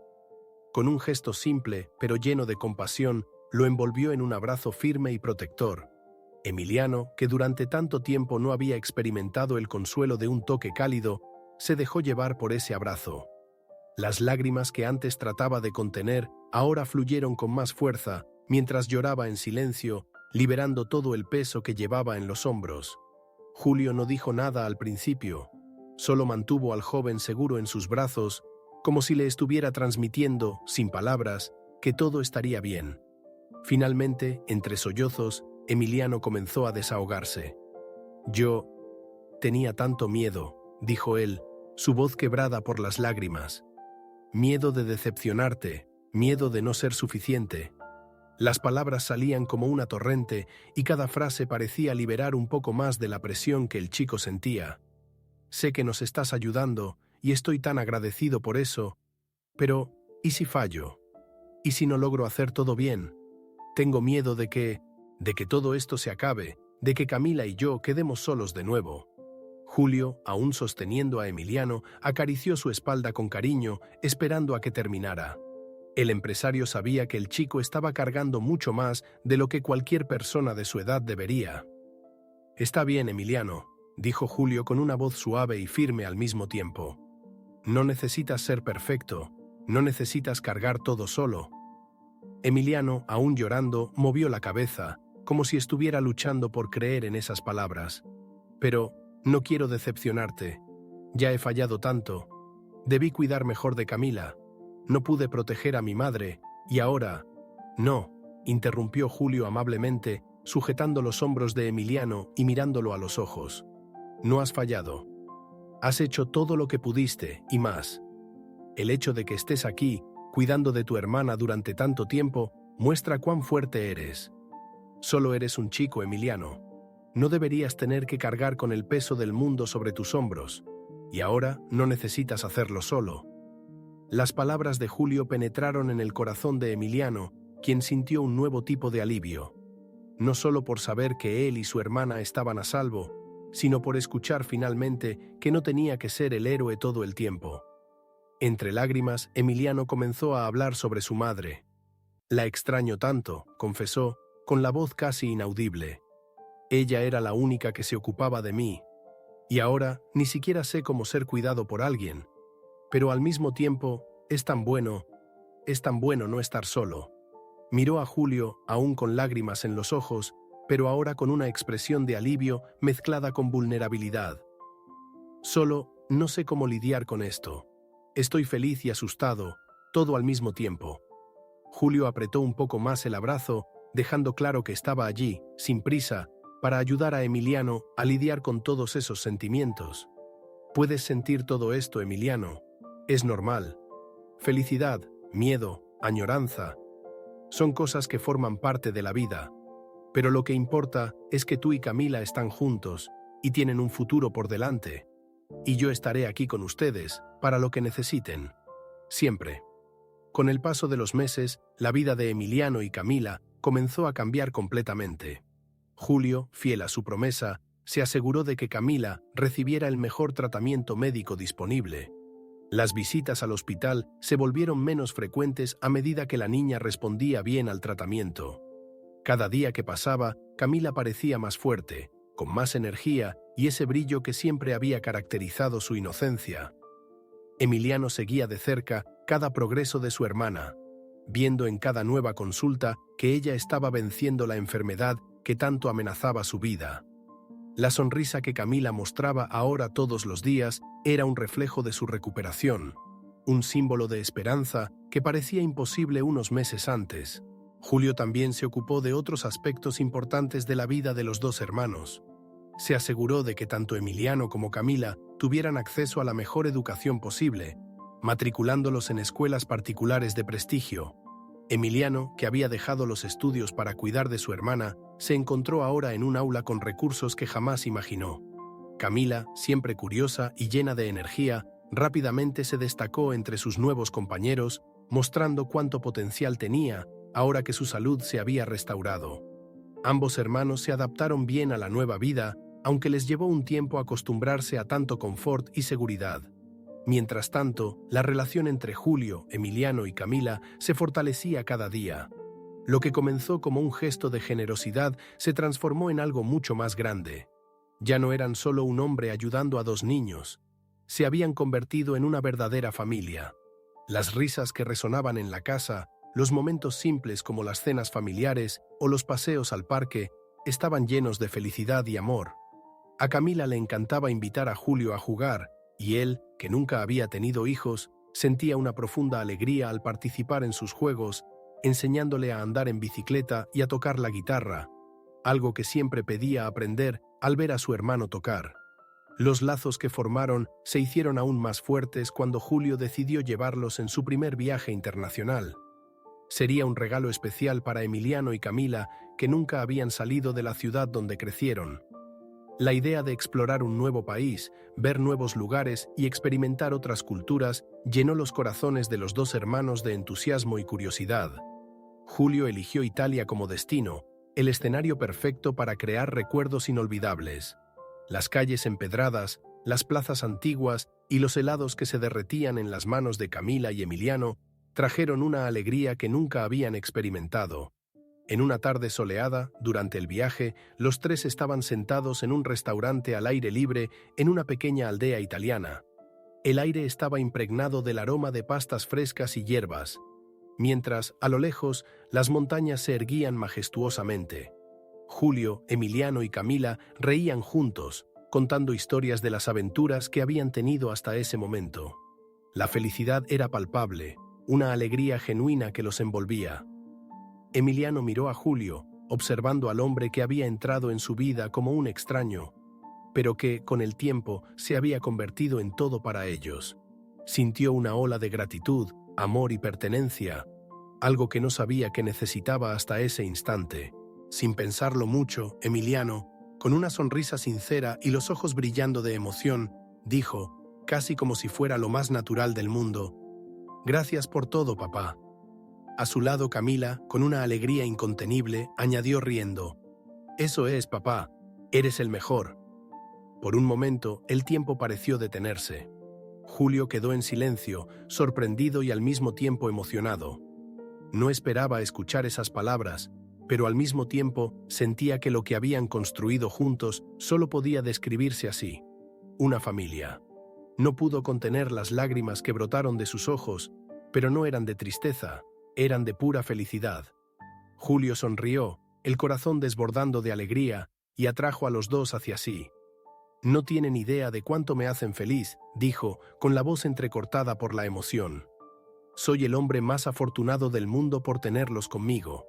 Con un gesto simple, pero lleno de compasión, lo envolvió en un abrazo firme y protector. Emiliano, que durante tanto tiempo no había experimentado el consuelo de un toque cálido, se dejó llevar por ese abrazo. Las lágrimas que antes trataba de contener ahora fluyeron con más fuerza, mientras lloraba en silencio, liberando todo el peso que llevaba en los hombros. Julio no dijo nada al principio, solo mantuvo al joven seguro en sus brazos, como si le estuviera transmitiendo, sin palabras, que todo estaría bien. Finalmente, entre sollozos, Emiliano comenzó a desahogarse. «Yo tenía tanto miedo», dijo él, su voz quebrada por las lágrimas. «Miedo de decepcionarte, miedo de no ser suficiente». Las palabras salían como una torrente y cada frase parecía liberar un poco más de la presión que el chico sentía. «Sé que nos estás ayudando y estoy tan agradecido por eso, pero ¿y si fallo? ¿Y si no logro hacer todo bien? Tengo miedo de que todo esto se acabe, de que Camila y yo quedemos solos de nuevo». Julio, aún sosteniendo a Emiliano, acarició su espalda con cariño, esperando a que terminara. El empresario sabía que el chico estaba cargando mucho más de lo que cualquier persona de su edad debería. «Está bien, Emiliano», dijo Julio con una voz suave y firme al mismo tiempo. «No necesitas ser perfecto, no necesitas cargar todo solo». Emiliano, aún llorando, movió la cabeza, como si estuviera luchando por creer en esas palabras. «Pero no quiero decepcionarte. Ya he fallado tanto. Debí cuidar mejor de Camila. No pude proteger a mi madre, y ahora...» «No», interrumpió Julio amablemente, sujetando los hombros de Emiliano y mirándolo a los ojos. «No has fallado. Has hecho todo lo que pudiste, y más. El hecho de que estés aquí, cuidando de tu hermana durante tanto tiempo, muestra cuán fuerte eres. Solo eres un chico, Emiliano. No deberías tener que cargar con el peso del mundo sobre tus hombros. Y ahora no necesitas hacerlo solo. Las palabras de Julio penetraron en el corazón de Emiliano, quien sintió un nuevo tipo de alivio. No solo por saber que él y su hermana estaban a salvo, sino por escuchar finalmente que no tenía que ser el héroe todo el tiempo. Entre lágrimas, Emiliano comenzó a hablar sobre su madre. La extraño tanto, confesó, con la voz casi inaudible. Ella era la única que se ocupaba de mí. Y ahora ni siquiera sé cómo ser cuidado por alguien. Pero al mismo tiempo, es tan bueno no estar solo. Miró a Julio, aún con lágrimas en los ojos, pero ahora con una expresión de alivio mezclada con vulnerabilidad. Solo, no sé cómo lidiar con esto. Estoy feliz y asustado, todo al mismo tiempo. Julio apretó un poco más el abrazo, dejando claro que estaba allí, sin prisa, para ayudar a Emiliano a lidiar con todos esos sentimientos. Puedes sentir todo esto, Emiliano. Es normal. Felicidad, miedo, añoranza. Son cosas que forman parte de la vida. Pero lo que importa es que tú y Camila están juntos y tienen un futuro por delante. Y yo estaré aquí con ustedes para lo que necesiten. Siempre. Con el paso de los meses, la vida de Emiliano y Camila comenzó a cambiar completamente. Julio, fiel a su promesa, se aseguró de que Camila recibiera el mejor tratamiento médico disponible. Las visitas al hospital se volvieron menos frecuentes a medida que la niña respondía bien al tratamiento. Cada día que pasaba, Camila parecía más fuerte, con más energía y ese brillo que siempre había caracterizado su inocencia. Emiliano seguía de cerca cada progreso de su hermana, viendo en cada nueva consulta que ella estaba venciendo la enfermedad que tanto amenazaba su vida. La sonrisa que Camila mostraba ahora todos los días era un reflejo de su recuperación, un símbolo de esperanza que parecía imposible unos meses antes. Julio también se ocupó de otros aspectos importantes de la vida de los dos hermanos. Se aseguró de que tanto Emiliano como Camila tuvieran acceso a la mejor educación posible, matriculándolos en escuelas particulares de prestigio. Emiliano, que había dejado los estudios para cuidar de su hermana, se encontró ahora en un aula con recursos que jamás imaginó. Camila, siempre curiosa y llena de energía, rápidamente se destacó entre sus nuevos compañeros, mostrando cuánto potencial tenía ahora que su salud se había restaurado. Ambos hermanos se adaptaron bien a la nueva vida, aunque les llevó un tiempo acostumbrarse a tanto confort y seguridad. Mientras tanto, la relación entre Julio, Emiliano y Camila se fortalecía cada día. Lo que comenzó como un gesto de generosidad se transformó en algo mucho más grande. Ya no eran solo un hombre ayudando a dos niños. Se habían convertido en una verdadera familia. Las risas que resonaban en la casa, los momentos simples como las cenas familiares o los paseos al parque, estaban llenos de felicidad y amor. A Camila le encantaba invitar a Julio a jugar, y él, que nunca había tenido hijos, sentía una profunda alegría al participar en sus juegos, enseñándole a andar en bicicleta y a tocar la guitarra, algo que siempre pedía aprender al ver a su hermano tocar. Los lazos que formaron se hicieron aún más fuertes cuando Julio decidió llevarlos en su primer viaje internacional. Sería un regalo especial para Emiliano y Camila, que nunca habían salido de la ciudad donde crecieron. La idea de explorar un nuevo país, ver nuevos lugares y experimentar otras culturas llenó los corazones de los dos hermanos de entusiasmo y curiosidad. Julio eligió Italia como destino, el escenario perfecto para crear recuerdos inolvidables. Las calles empedradas, las plazas antiguas y los helados que se derretían en las manos de Camila y Emiliano trajeron una alegría que nunca habían experimentado. En una tarde soleada, durante el viaje, los tres estaban sentados en un restaurante al aire libre en una pequeña aldea italiana. El aire estaba impregnado del aroma de pastas frescas y hierbas, mientras, a lo lejos, las montañas se erguían majestuosamente. Julio, Emiliano y Camila reían juntos, contando historias de las aventuras que habían tenido hasta ese momento. La felicidad era palpable, una alegría genuina que los envolvía. Emiliano miró a Julio, observando al hombre que había entrado en su vida como un extraño, pero que, con el tiempo, se había convertido en todo para ellos. Sintió una ola de gratitud, amor y pertenencia, algo que no sabía que necesitaba hasta ese instante. Sin pensarlo mucho, Emiliano, con una sonrisa sincera y los ojos brillando de emoción, dijo: casi como si fuera lo más natural del mundo. «Gracias por todo, papá». A su lado Camila, con una alegría incontenible, añadió riendo: «Eso es, papá, eres el mejor». Por un momento, el tiempo pareció detenerse. Julio quedó en silencio, sorprendido y al mismo tiempo emocionado. No esperaba escuchar esas palabras, pero al mismo tiempo sentía que lo que habían construido juntos solo podía describirse así: una familia. No pudo contener las lágrimas que brotaron de sus ojos, pero no eran de tristeza, eran de pura felicidad. Julio sonrió, el corazón desbordando de alegría, y atrajo a los dos hacia sí. «No tienen idea de cuánto me hacen feliz», dijo, con la voz entrecortada por la emoción. «Soy el hombre más afortunado del mundo por tenerlos conmigo».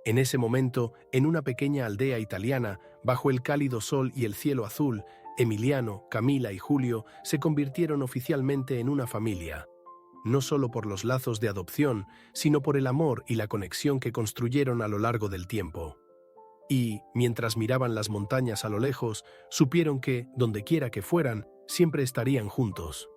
En ese momento, en una pequeña aldea italiana, bajo el cálido sol y el cielo azul, Emiliano, Camila y Julio se convirtieron oficialmente en una familia. No solo por los lazos de adopción, sino por el amor y la conexión que construyeron a lo largo del tiempo. Y, mientras miraban las montañas a lo lejos, supieron que, dondequiera que fueran, siempre estarían juntos.